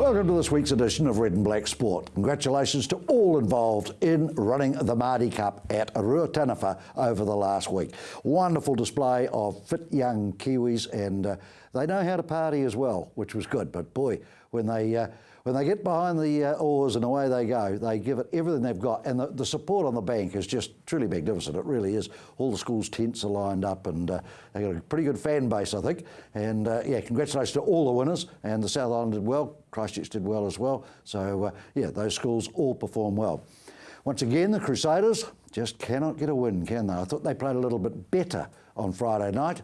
Welcome to this week's edition of Red and Black Sport. Congratulations to all involved in running the Māori Cup at Ruataniwha over the last week. Wonderful display of fit young Kiwis, and they know how to party as well, which was good. But boy, when they get behind the oars and away they go, they give it everything they've got. And the support on the bank is just truly magnificent. It really is. All the schools' tents are lined up, and they've got a pretty good fan base, I think. And yeah, congratulations to all the winners. And the South Island did well. Christchurch did well as well. So yeah, those schools all performed well. Once again, the Crusaders just cannot get a win, can they? I thought they played a little bit better on Friday night.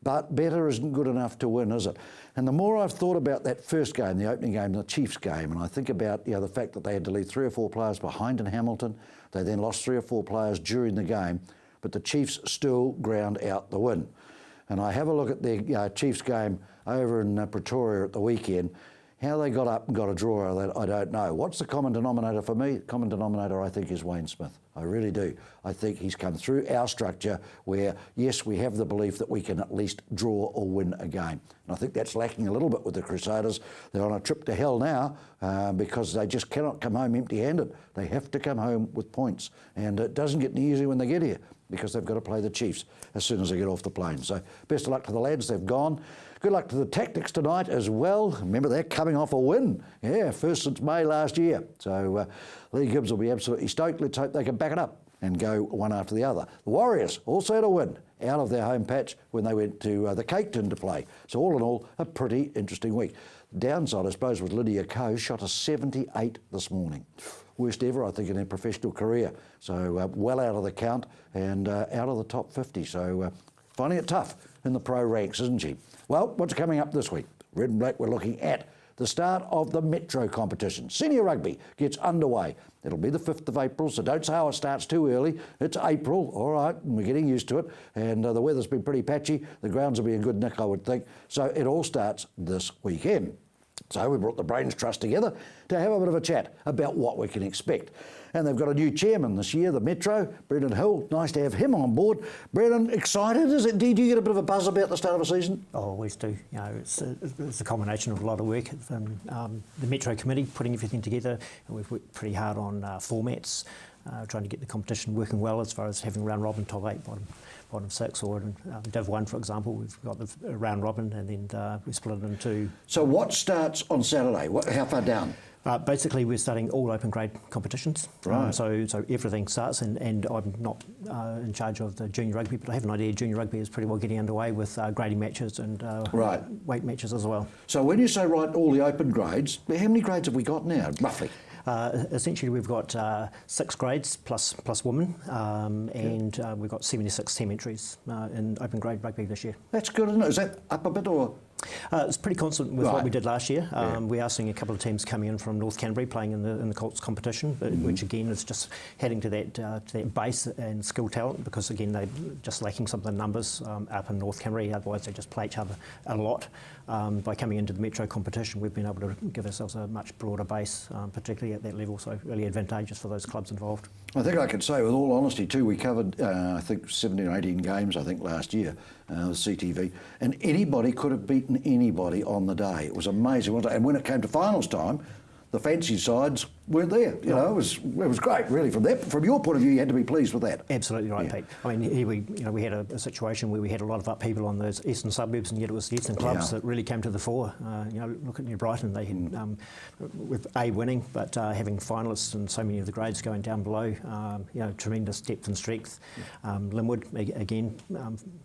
But better isn't good enough to win, is it? And the more I've thought about that first game, the opening game, the Chiefs game, and I think about the fact that they had to leave 3 or 4 players behind in Hamilton. They then lost 3 or 4 players during the game, but the Chiefs still ground out the win. And I have a look at the Chiefs game over in Pretoria at the weekend. How they got up and got a draw, I don't know. What's the common denominator for me? The common denominator, I think, is Wayne Smith. I really do. I think he's come through our structure where, yes, we have the belief that we can at least draw or win a game. And I think that's lacking a little bit with the Crusaders. They're on a trip to hell now because they just cannot come home empty-handed. They have to come home with points. And it doesn't get any easier when they get here because they've got to play the Chiefs as soon as they get off the plane. So best of luck to the lads. They've gone. Good luck to the Tactics tonight as well. Remember, they're coming off a win. Yeah, first since May last year. So Lee Gibbs will be absolutely stoked. Let's hope they can back it up and go one after the other. The Warriors also had a win out of their home patch when they went to the Cape Town to play. So all in all, a pretty interesting week. Downside, I suppose, was Lydia Ko shot a 78 this morning. Worst ever, I think, in her professional career. So well out of the count and out of the top 50. So finding it tough in the pro ranks, isn't she? Well, what's coming up this week? Red and Black, we're looking at the start of the Metro competition. Senior rugby gets underway. It'll be the 5th of April, so don't say, oh, it starts too early. It's April, all right, and we're getting used to it. And the weather's been pretty patchy. The grounds will be a good nick, I would think. So it all starts this weekend. So we brought the Brains Trust together to have a bit of a chat about what we can expect. And they've got a new chairman this year, the Metro, Brendan Hill. Nice to have him on board. Brendan, excited? Is it? Do you get a bit of a buzz about the start of a season? Oh, always do. You know, it's a combination of a lot of work from the Metro Committee putting everything together. And we've worked pretty hard on formats, trying to get the competition working well as far as having round robin, top 8, bottom 6, or in Div 1, for example, we've got the round robin, and then we split it into. So what starts on Saturday? How far down? Basically, we're starting all open grade competitions. Right. So everything starts, and I'm not in charge of the junior rugby, but I have an idea junior rugby is pretty well getting underway with grading matches and weight matches as well. So when you say all the open grades, how many grades have we got now, roughly? Essentially, we've got 6 grades plus women, and we've got 76 team entries in open grade rugby this year. That's good, isn't it? Is that up a bit or? It's pretty constant with what we did last year. We are seeing a couple of teams coming in from North Canterbury playing in the Colts competition, which again is just heading to that base and skill talent, because again they're just lacking some of the numbers up in North Canterbury. Otherwise they just play each other a lot. By coming into the Metro competition, we've been able to give ourselves a much broader base, particularly at that level. So really advantageous for those clubs involved. I think I can say with all honesty too, we covered I think 17 or 18 games I think last year with CTV, and anybody could have beaten anybody on the day. It was amazing, wasn't it? And when it came to finals time, the fancy sides weren't there. You know, it was great, really. From your point of view, you had to be pleased with that. Absolutely right, Pete. I mean, here we had a situation where we had a lot of upheaval on those eastern suburbs, and yet it was the eastern clubs that really came to the fore. Look at New Brighton; they had with winning, but having finalists and so many of the grades going down below. Tremendous depth and strength. Linwood again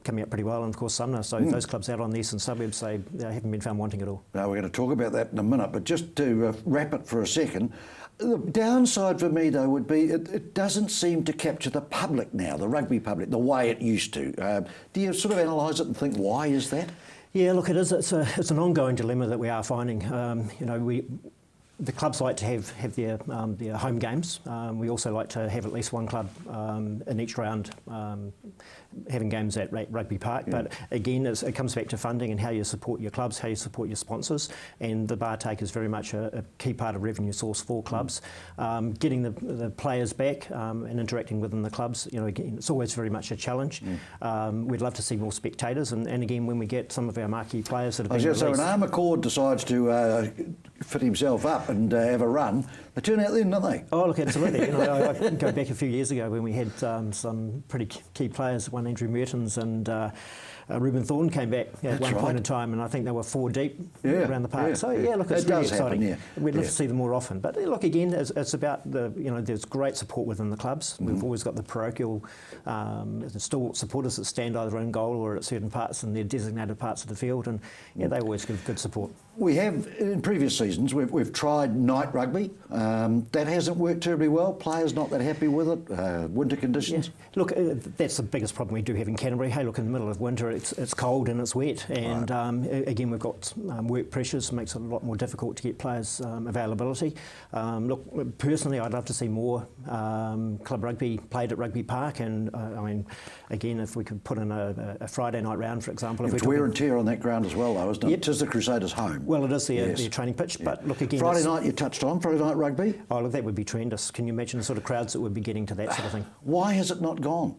coming up pretty well, and of course Sumner. So those clubs out on the eastern suburbs, they haven't been found wanting at all. Now we're going to talk about that in a minute, but just to wrap it for a second. The downside for me, though, would be it doesn't seem to capture the public now, the rugby public, the way it used to. Do you sort of analyse it and think, why is that? Yeah, look, it is. It's an ongoing dilemma that we are finding. the clubs like to have their home games. We also like to have at least one club in each round having games at Rugby Park. But again, it comes back to funding and how you support your clubs, how you support your sponsors. And the bar take is very much a key part of revenue source for clubs. Getting the players back and interacting within the clubs, again, it's always very much a challenge. We'd love to see more spectators. And again, when we get some of our marquee players that have been released... So when Armour Cord decides to fit himself up and have a run, they turn out then, don't they? Oh, look, absolutely. I go back a few years ago when we had some pretty key players, one Andrew Mertens and Reuben Thorne came back at one point in time, and I think they were 4 deep around the park. So look, it's really exciting. We'd love to see them more often. But look, again, it's about there's great support within the clubs. We've always got the parochial stalwart supporters that stand either in goal or at certain parts in their designated parts of the field, and they always give good support. We have, in previous seasons, we've tried night rugby. That hasn't worked terribly well. Players not that happy with it. Winter conditions. Yeah. Look, that's the biggest problem we do have in Canterbury. Hey, look, in the middle of winter, it's cold and it's wet, and again, we've got work pressures, makes it a lot more difficult to get players availability. Look, personally, I'd love to see more club rugby played at Rugby Park, and I mean, again, if we could put in a Friday night round, for example. It's wear and tear on that ground as well, though, isn't it? Yep. It is the Crusaders' home. Well, it is their training pitch, but look again... Friday night you touched on, Friday night rugby? Oh, look, that would be tremendous. Can you imagine the sort of crowds that would be getting to that sort of thing? Why has it not gone?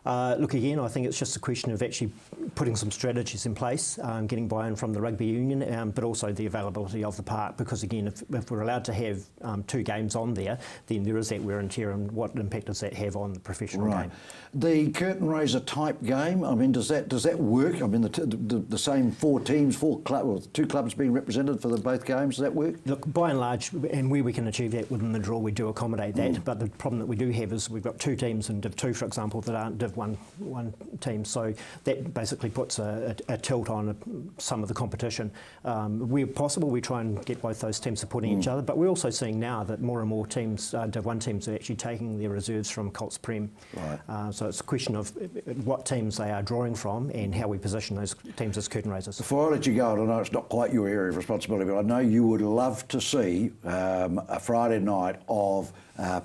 Look, again, I think it's just a question of actually putting some strategies in place, getting buy-in from the rugby union, but also the availability of the park, because again, if we're allowed to have 2 games on there, then there is that wear and tear, and what impact does that have on the professional game? The curtain raiser type game, I mean, does that work? I mean, the same 4 teams, 2 clubs being represented for both games, does that work? Look, by and large, and where we can achieve that within the draw, we do accommodate that, but the problem that we do have is we've got 2 teams in Div 2, for example, that aren't Div 1 team, so that basically puts a tilt on some of the competition. Where possible, we try and get both those teams supporting each other, but we're also seeing now that more and more teams, Div 1 teams, are actually taking their reserves from Colts Prem. So it's a question of what teams they are drawing from and how we position those teams as curtain raisers. Before I let you go, and I know it's not quite your area of responsibility, but I know you would love to see a Friday night of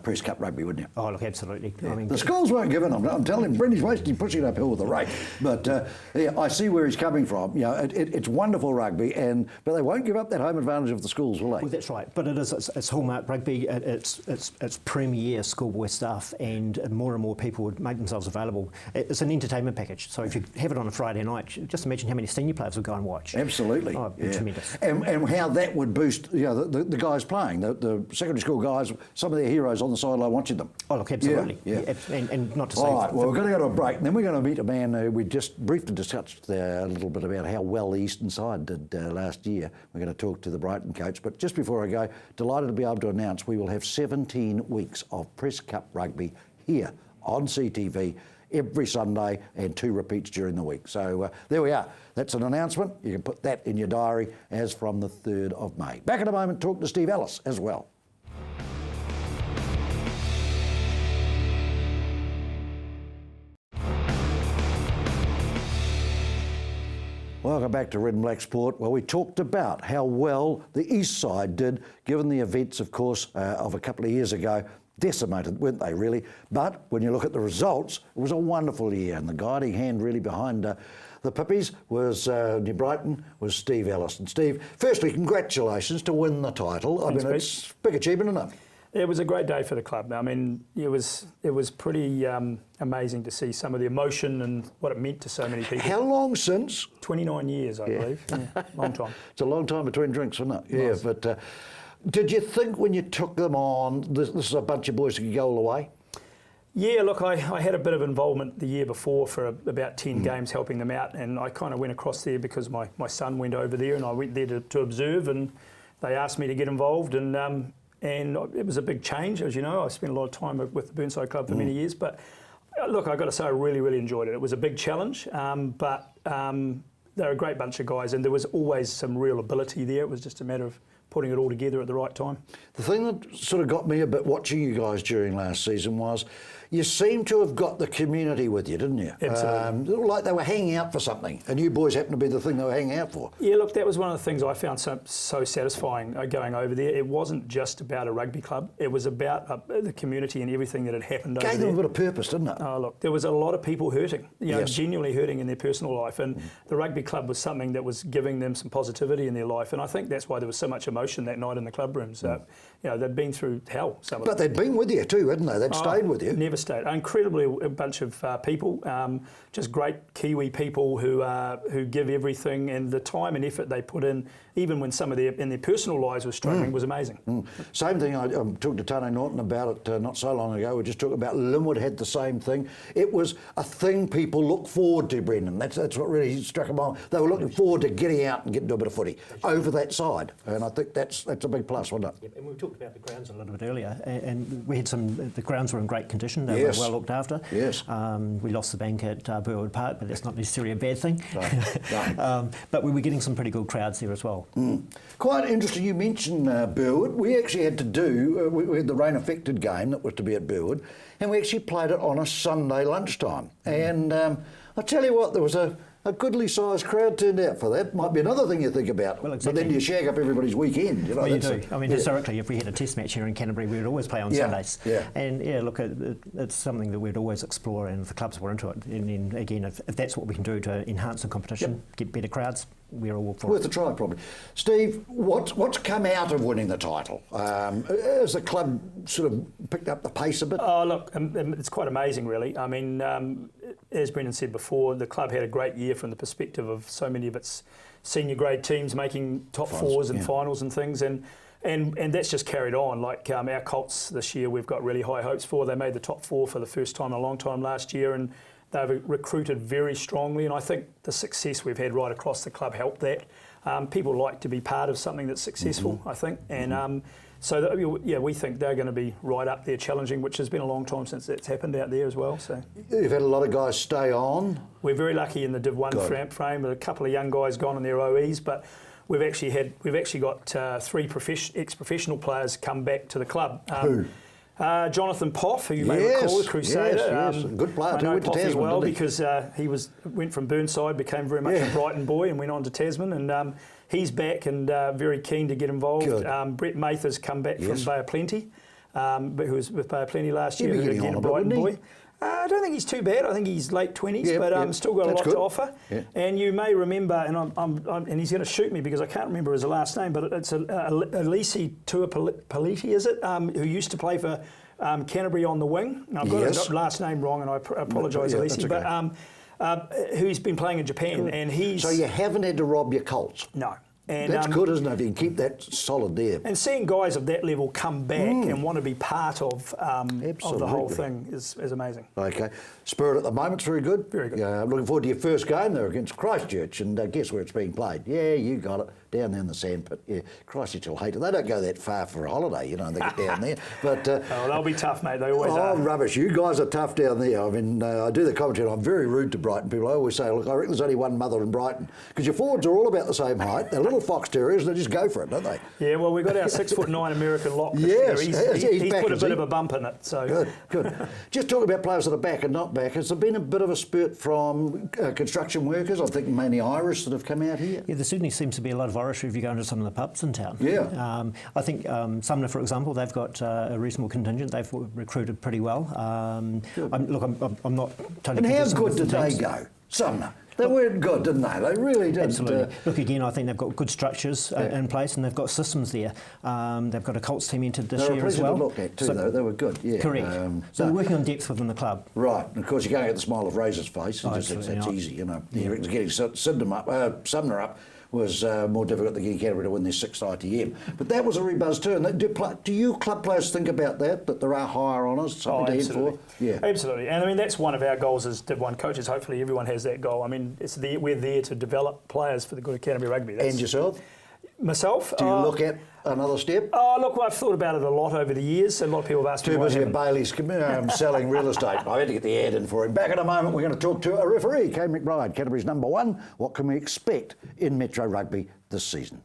Press Cup rugby, wouldn't you? Oh, look, absolutely. I mean, the schools won't give in. I'm telling him, Brendan's wasting pushing it uphill with the rate. But I see where he's coming from. It's wonderful rugby, but they won't give up that home advantage of the schools, will they? Well, that's right. But it's hallmark rugby. It's premier schoolboy stuff, and more and more people would make themselves available. It's an entertainment package. So if you have it on a Friday night, just imagine how many senior players would go and watch. Absolutely. Oh, it'd be tremendous. And how that would boost the guys playing, the secondary school guys, some of their heroes on the sideline watching them. Oh, look, absolutely. And not to say... All right, well, we're going to go to a break, and then we're going to meet a man who we just briefly discussed a little bit about how well the Eastern side did last year. We're going to talk to the Brighton coach, but just before I go, delighted to be able to announce we will have 17 weeks of Press Cup rugby here on CTV every Sunday and 2 repeats during the week. So there we are. That's an announcement. You can put that in your diary as from the 3rd of May. Back in a moment, talk to Steve Ellis as well. Welcome back to Red and Black Sport. Well, we talked about how well the East side did, given the events, of course, of a couple of years ago. Decimated, weren't they, really? But when you look at the results, it was a wonderful year, and the guiding hand really behind the Pippies was New Brighton, was Steve Ellis. And Steve, firstly, congratulations to win the title. Thanks, I mean, it's a big achievement, isn't it? It was a great day for the club. I mean, it was pretty amazing to see some of the emotion and what it meant to so many people. How long since? 29 years, I believe. Yeah, long time. It's a long time between drinks, isn't it? Yeah, but did you think when you took them on, this is a bunch of boys who could go all the way? Yeah, look, I had a bit of involvement the year before for about 10 games helping them out, and I kind of went across there because my son went over there, and I went there to observe, and they asked me to get involved, and it was a big change, as you know. I spent a lot of time with the Burnside Club for many years, but look, I've got to say I really, really enjoyed it. It was a big challenge, but they're a great bunch of guys, and there was always some real ability there. It was just a matter of putting it all together at the right time. The thing that sort of got me a bit watching you guys during last season was You seem to have got the community with you, didn't you? Absolutely. Like they were hanging out for something, and you boys happened to be the thing they were hanging out for. Yeah, look, that was one of the things I found so satisfying going over there. It wasn't just about a rugby club. It was about the community and everything that had happened over there. Gave them a bit of purpose, didn't it? Oh, look, there was a lot of people hurting, Yes. genuinely hurting in their personal life, and the rugby club was something that was giving them some positivity in their life, and I think that's why there was so much emotion that night in the club rooms. They'd been through hell, some of them. But they'd been with you too, hadn't they? They'd stayed with you. Never stayed. Incredibly a bunch of people, just great Kiwi people who give everything, and the time and effort they put in, even when some of their personal lives were struggling, was amazing. Same thing, I talked to Tane Norton about it not so long ago. We just talked about Linwood had the same thing. It was a thing people look forward to, Brendan. That's what really struck them on. They were looking forward to getting out and getting to a bit of footy over that side, and I think that's a big plus, wasn't it? Yep, and we talked about the grounds a little bit earlier, and we had the grounds were in great condition. They Yes. were well looked after. Yes. We lost the bank at Burwood Park, but that's not necessarily a bad thing. No. But we were getting some pretty good crowds there as well. Quite interesting you mentioned Burwood. We actually had to do, we had the rain-affected game that was to be at Burwood, and we actually played it on a Sunday lunchtime. And I tell you what, there was a goodly sized crowd turned out for that. Might be another thing you think about. Well, exactly. But then you shag up everybody's weekend. Well, you do. I mean, historically, if we had a test match here in Canterbury, we would always play on Sundays. Yeah. And look, it's something that we'd always explore, and if the clubs were into it. And then again, if that's what we can do to enhance the competition, get better crowds, we're all for it. Worth a try, probably. Steve, what's come out of winning the title? Has the club sort of picked up the pace a bit? Oh, look, it's quite amazing, really. I mean, as Brendan said before, the club had a great year from the perspective of so many of its senior grade teams making top fours and finals and things, and that's just carried on. Like our Colts this year, we've got really high hopes for. They made the top four for the first time in a long time last year, and they've recruited very strongly, and I think the success we've had right across the club helped that. People like to be part of something that's successful, I think, and we think they're going to be right up there challenging, which has been a long time since that's happened out there as well. So You've had a lot of guys stay on. we're very lucky in the Div 1 frame. A couple of young guys gone in their OEs, but we've actually got three ex-professional players come back to the club. Who? Jonathan Poff, who you may recall, the Crusader. Yes. Good player. I know Went to Poffy Tasman, well didn't he? because he went from Burnside, became very much a Brighton boy, and went on to Tasman. And he's back and very keen to get involved. Good. Brett Mather's come back from Bay of Plenty, who was with Bay of Plenty last year. He'd be getting Again, on a a bit, Brighton wouldn't he? boy. I don't think he's too bad. I think he's late 20s, but still got a That's lot good. to offer. Yeah. And you may remember, and he's going to shoot me because I can't remember his last name, but it's Alisi Tuapaliti, is it? Who used to play for Canterbury on the wing. Now, I've got his last name wrong, and I apologise, Alisi. Okay. But who's been playing in Japan, and he's So you haven't had to rob your Colts. no. And, That's good, isn't it? If you can keep that solid there. And seeing guys of that level come back and want to be part of the whole thing is amazing. Okay. Spirit at the moment's very good. Very good. Looking forward to your first game there against Christchurch, and guess where it's being played? Yeah, you got it. Down there in the sandpit. Yeah, Christchurch will hate it. They don't go that far for a holiday, they get down there. But They'll be tough, mate. They always are. Oh, rubbish. You guys are tough down there. I mean, I do the commentary, and I'm very rude to Brighton people. I always say, look, I reckon there's only one mother in Brighton. Because your forwards are all about the same height. They're little fox terriers, they just go for it, don't they? Yeah, well, we've got our 6'9" American lock. Yes, he's back, put a is bit he? of a bump in it. So Good. Just talking about players that are back and not back, has there been a bit of a spurt from construction workers? I think mainly Irish that have come out here. Yeah, there certainly seems to be a lot of Irish if you go into some of the pubs in town. Yeah. I think Sumner, for example, they've got a reasonable contingent. They've recruited pretty well. I'm not totally. And how consistent good with the did they teams. go? Sumner. They weren't good, didn't they? They really did. Absolutely. Look, again, I think they've got good structures in place, and they've got systems there. They've got a Colts team entered this year as well. They were pleasant to look at too, though. They were good, yeah. Correct. So they're working on depth within the club. Right, and of course you can't get the smile of Razor's face. That's not. easy, Getting Sumner up was more difficult than getting Canterbury to win their 6th ITM. But that was a rebuzz turn. Do you club players think about that there are higher honours, something to aim for? Yeah, absolutely. And I mean, that's one of our goals as Div 1 coaches. Hopefully everyone has that goal. I mean, we're there to develop players for the good of Canterbury Rugby. And yourself? Myself? Do you look at another step? Oh, look, I've thought about it a lot over the years. A lot of people have asked me why I Too busy at haven't. Bailey's selling real estate. I had to get the ad in for him. Back in a moment, we're going to talk to a referee, Kane McBride, Canterbury's number 1. What can we expect in Metro Rugby this season?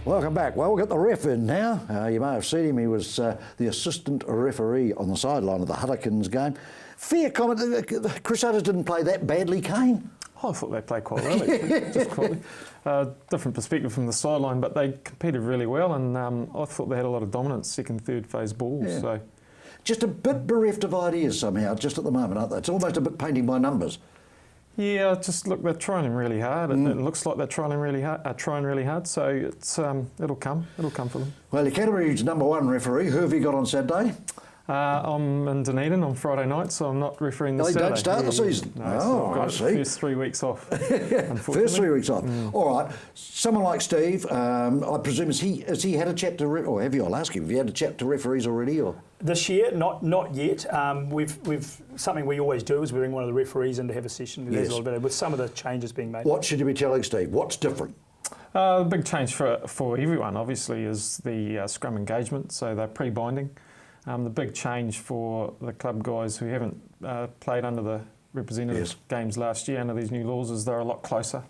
Welcome back. Well, we've got the ref in now. You may have seen him. He was the assistant referee on the sideline of the Hurricanes game. Fair comment. The Crusaders didn't play that badly, Kane? I thought they played quite well, actually, just quickly. Different perspective from the sideline, but they competed really well, and I thought they had a lot of dominance, second, third phase balls. Yeah. So, just a bit bereft of ideas somehow, just at the moment, aren't they? It's almost a bit painting by numbers. yeah, just look, they're trying really hard. It looks like they're trying really hard. So it's it'll come for them. Well, the Canterbury's #1 referee. Who have you got on Saturday? I'm in Dunedin on Friday night, so I'm not refereeing this You Saturday. don't start the season. No, so I've got I see. the first 3 weeks off. Unfortunately. First 3 weeks off. All right. Someone like Steve, I presume, has he had a chat to, or have you? I'll ask you, have you had a chat to referees already, or? This year, not yet. We've something we always do is we bring one of the referees in to have a session with us a little bit with some of the changes being made. What should you be telling Steve? What's different? The big change for everyone, obviously, is the scrum engagement. So they're pre-binding. The big change for the club guys who haven't played under the representative games last year under these new laws is they're a lot closer.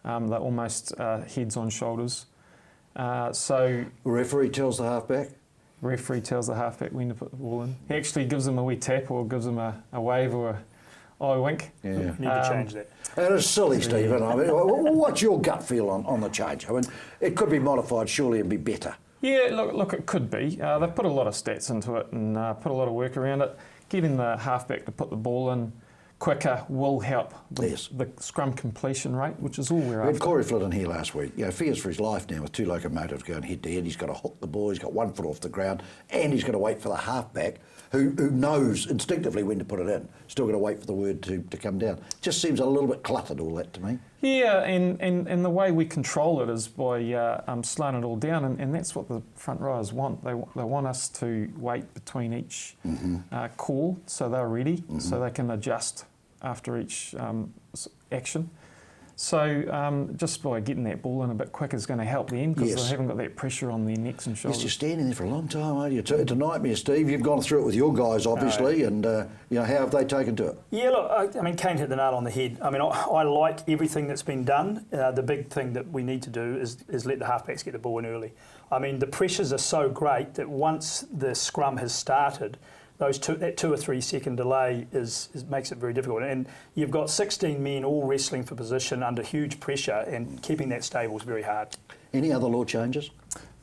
They're almost heads on shoulders. So Referee tells the halfback? Referee tells the halfback when to put the ball in. He actually gives them a wee tap or gives them a wave or a eye wink. Yeah. Need to change that. That is silly, Stephen. I mean, what's your gut feel on the change? I mean, it could be modified surely and be better. Yeah, look, it could be. They've put a lot of stats into it and put a lot of work around it. Getting the halfback to put the ball in quicker will help the scrum completion rate, which is all we're after. We had Corey Flynn in here last week. You know, fears for his life now with two locomotives going head to head. He's got to hook the ball, he's got 1 foot off the ground, and he's got to wait for the halfback who knows instinctively when to put it in. Still got to wait for the word to come down. Just seems a little bit cluttered, all that to me. Yeah, and the way we control it is by slowing it all down, and that's what the front rowers want. They want us to wait between each call so they're ready, so they can adjust after each action. So just by getting that ball in a bit quicker is going to help them because they haven't got that pressure on their necks and shoulders. Yes, you're standing there for a long time, aren't you? It's a nightmare, Steve. You've gone through it with your guys, obviously, and you know, how have they taken to it? Yeah, look, I mean, Kane hit the nail on the head. I mean, I like everything that's been done. The big thing that we need to do is let the halfbacks get the ball in early. I mean, the pressures are so great that once the scrum has started, that 2 or 3 second delay makes it very difficult. And you've got 16 men all wrestling for position under huge pressure, and keeping that stable is very hard. Any other law changes?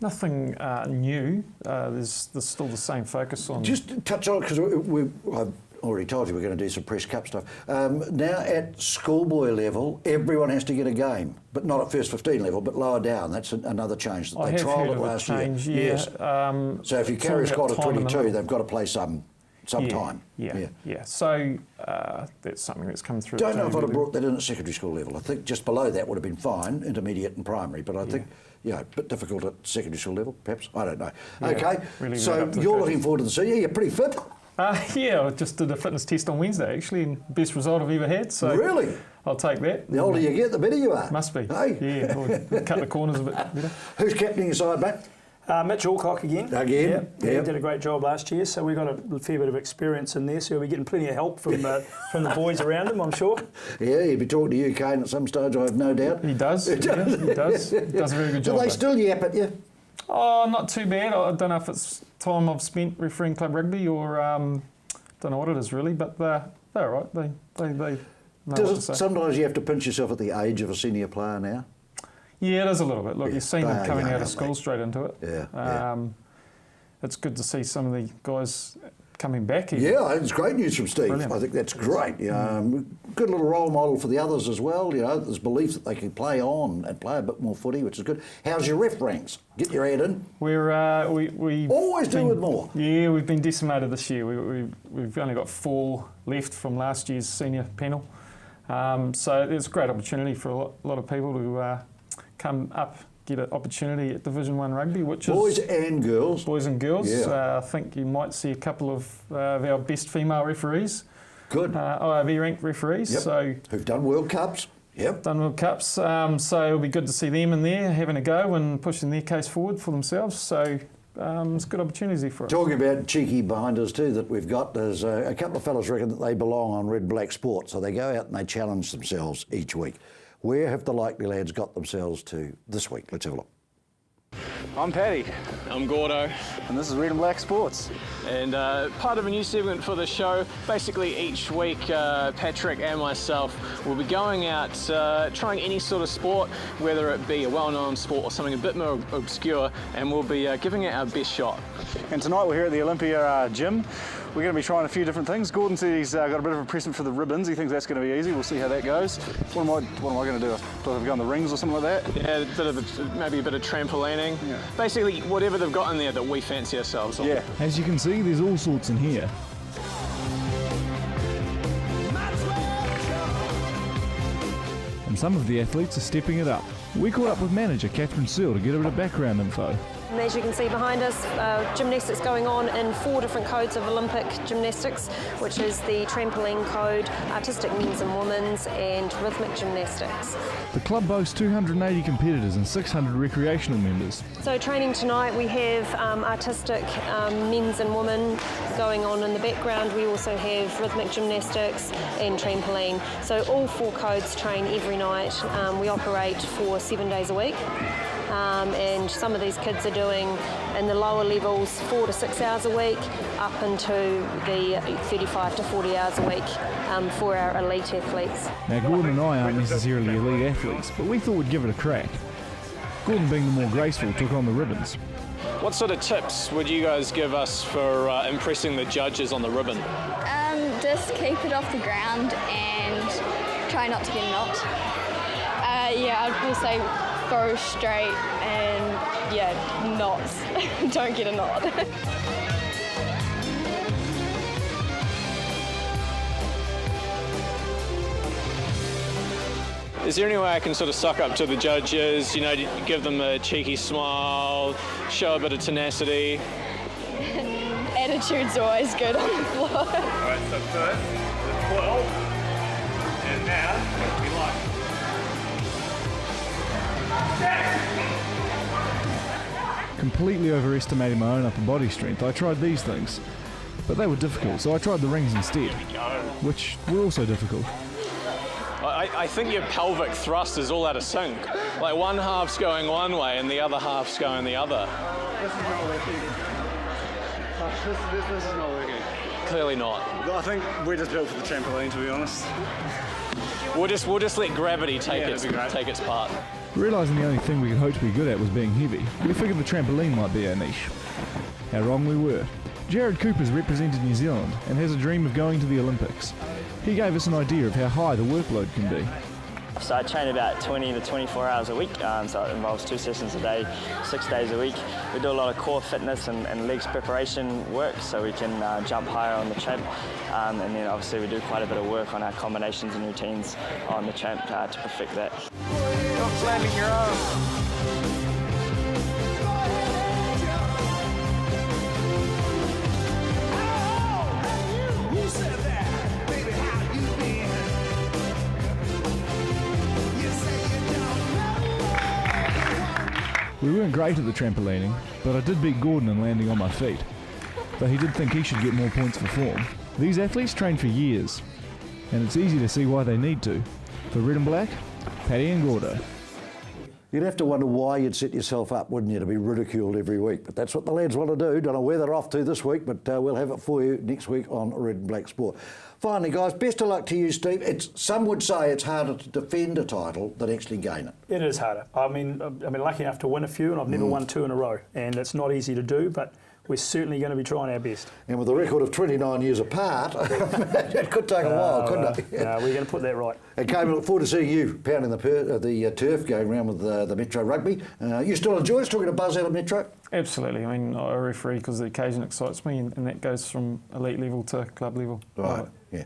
Nothing new. There's still the same focus on... Just touch on it, because I've already told you we're going to do some press cup stuff. Now at schoolboy level, everyone has to get a game, but not at first 15 level, but lower down. That's another change. They trialled it last year. Yes. So if you carry a squad of 22, they've got to play some time. Yeah. So that's something that's come through. Don't know if I'd have brought that in at secondary school level. I think just below that would have been fine, intermediate and primary, but I think, a bit difficult at secondary school level, perhaps. I don't know. Okay, really so you're looking forward to the season. You're pretty fit. Yeah, I just did a fitness test on Wednesday, actually, and best result I've ever had. So really? I'll take that. The older you get, the better you are. Must be. Hey? Yeah, we'll cut the corners a bit better. Who's captaining your side, mate? Mitch Alcock again. Again? He did a great job last year, so we've got a fair bit of experience in there, so we'll be getting plenty of help from the boys around him, I'm sure. Yeah, he'll be talking to you, Kane, at some stage, I have no doubt. He does. He does. He does a very good job. Do they still yap at you? Oh, not too bad. I don't know if it's time I've spent refereeing club rugby or don't know what it is really, but they're all right. They know what to say. Sometimes you have to pinch yourself at the age of a senior player now? Yeah, it is a little bit. Look, you've seen them coming out of school straight into it. Yeah. It's good to see some of the guys coming back. Yeah, it's great news from Steve. Brilliant. I think that's great. Good little role model for the others as well. You know, there's belief that they can play on and play a bit more footy, which is good. How's your ref ranks? Get your head in. We always do with more. Yeah, we've been decimated this year. We've only got 4 left from last year's senior panel. So there's a great opportunity for a lot of people to come up, get an opportunity at Division 1 rugby, which boys is... and girls. Boys and girls. Yeah. I think you might see a couple of our best female referees. Good. IRB ranked referees. Yep. So who've done World Cups. Yep. Done World Cups. So it'll be good to see them in there having a go and pushing their case forward for themselves. So it's a good opportunity for us. Talking about cheeky behinders too that we've got, there's a couple of fellas reckon that they belong on Red Black Sport. So they go out and they challenge themselves each week. Where have the likely lads got themselves to this week? Let's have a look. I'm Paddy. I'm Gordo. And this is Red and Black Sports. And part of a new segment for the show. Basically each week Patrick and myself will be going out trying any sort of sport, whether it be a well-known sport or something a bit more obscure, and we'll be giving it our best shot. And tonight we're here at the Olympia gym. We're going to be trying a few different things. Gordon said he's got a bit of a present for the ribbons. He thinks that's going to be easy. We'll see how that goes. What am I going to do? Do I have to go on the rings or something like that? Yeah, maybe a bit of trampolining. Yeah. Basically whatever they've got in there that we fancy ourselves on. Yeah. As you can see, there's all sorts in here. And some of the athletes are stepping it up. We caught up with manager Catherine Searle to get a bit of background info. And as you can see behind us, gymnastics going on in 4 different codes of Olympic gymnastics, which is the trampoline code, artistic men's and women's, and rhythmic gymnastics. The club boasts 280 competitors and 600 recreational members. So training tonight, we have artistic men's and women going on in the background. We also have rhythmic gymnastics and trampoline. So all 4 codes train every night. We operate for 7 days a week. And some of these kids are doing in the lower levels 4 to 6 hours a week up into the 35 to 40 hours a week for our elite athletes. Now Gordon and I aren't necessarily elite athletes, but we thought we'd give it a crack. Gordon, being the more graceful, took on the ribbons. What sort of tips would you guys give us for impressing the judges on the ribbon? Just keep it off the ground and try not to get a knot. I would say throw straight and knots. Don't get a knot. Is there any way I can sort of suck up to the judges, you know, give them a cheeky smile, show a bit of tenacity? Attitude's always good on the floor. Alright, so first, the 12, and now, we like. Completely overestimating my own upper body strength, I tried these things. But they were difficult, so I tried the rings instead, which were also difficult. I think your pelvic thrust is all out of sync. Like one half's going one way and the other half's going the other. This is not working. This is not working. Clearly not. I think we're just built for the trampoline, to be honest. We'll just let gravity take Yeah, its part. Realising the only thing we could hope to be good at was being heavy, we figured the trampoline might be our niche. How wrong we were. Jared Cooper's represented New Zealand and has a dream of going to the Olympics. He gave us an idea of how high the workload can be. So I train about 20 to 24 hours a week, so it involves 2 sessions a day, 6 days a week. We do a lot of core fitness and legs preparation work so we can jump higher on the tramp, and then obviously we do quite a bit of work on our combinations and routines on the tramp to perfect that. Stop slamming your arms. We weren't great at the trampolining, but I did beat Gordon in landing on my feet, though he did think he should get more points for form. These athletes train for years, and it's easy to see why they need to. For Red and Black, Paddy and Gordo. You'd have to wonder why you'd set yourself up, wouldn't you, to be ridiculed every week. But that's what the lads want to do. Don't know where they're off to this week, but we'll have it for you next week on Red and Black Sport. Finally, guys, best of luck to you, Steve. Some would say it's harder to defend a title than actually gain it. It is harder. I've been lucky enough to win a few, and I've never won 2 in a row. And it's not easy to do, but we're certainly going to be trying our best. And with a record of 29 years apart, it could take a while, couldn't it? No, we're going to put that right. Okay, we look forward to seeing you pounding the turf, going around with the Metro Rugby. You still enjoy us talking to Buzz out of Metro? Absolutely. I mean, I referee because the occasion excites me, and that goes from elite level to club level. Right, yeah.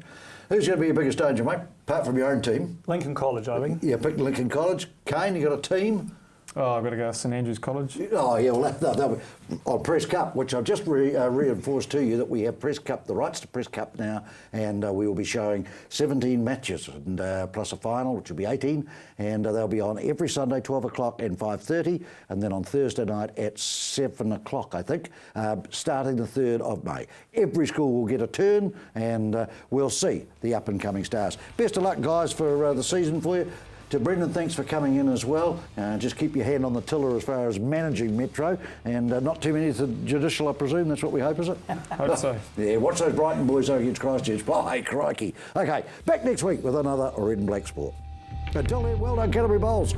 Who's going to be your biggest danger, mate, apart from your own team? Lincoln College, I think. Yeah, picked Lincoln College. Kane, you got a team? Oh, I've got to go to St Andrews College. Oh, yeah, well, they'll be on Press Cup, which I've just reinforced to you that we have Press Cup, the rights to Press Cup now, and we will be showing 17 matches and plus a final, which will be 18, and they'll be on every Sunday, 12 o'clock and 5:30, and then on Thursday night at 7 o'clock, I think, starting the 3rd of May. Every school will get a turn, and we'll see the up-and-coming stars. Best of luck, guys, for the season for you. To Brendan, thanks for coming in as well. Just keep your hand on the tiller as far as managing Metro, and not too many to judicial, I presume. That's what we hope, is it? Hope so. Yeah, watch those Brighton boys against Christchurch. Bye, crikey. Okay, back next week with another Red and Black Sport. Until then, well done, Canterbury Bowls.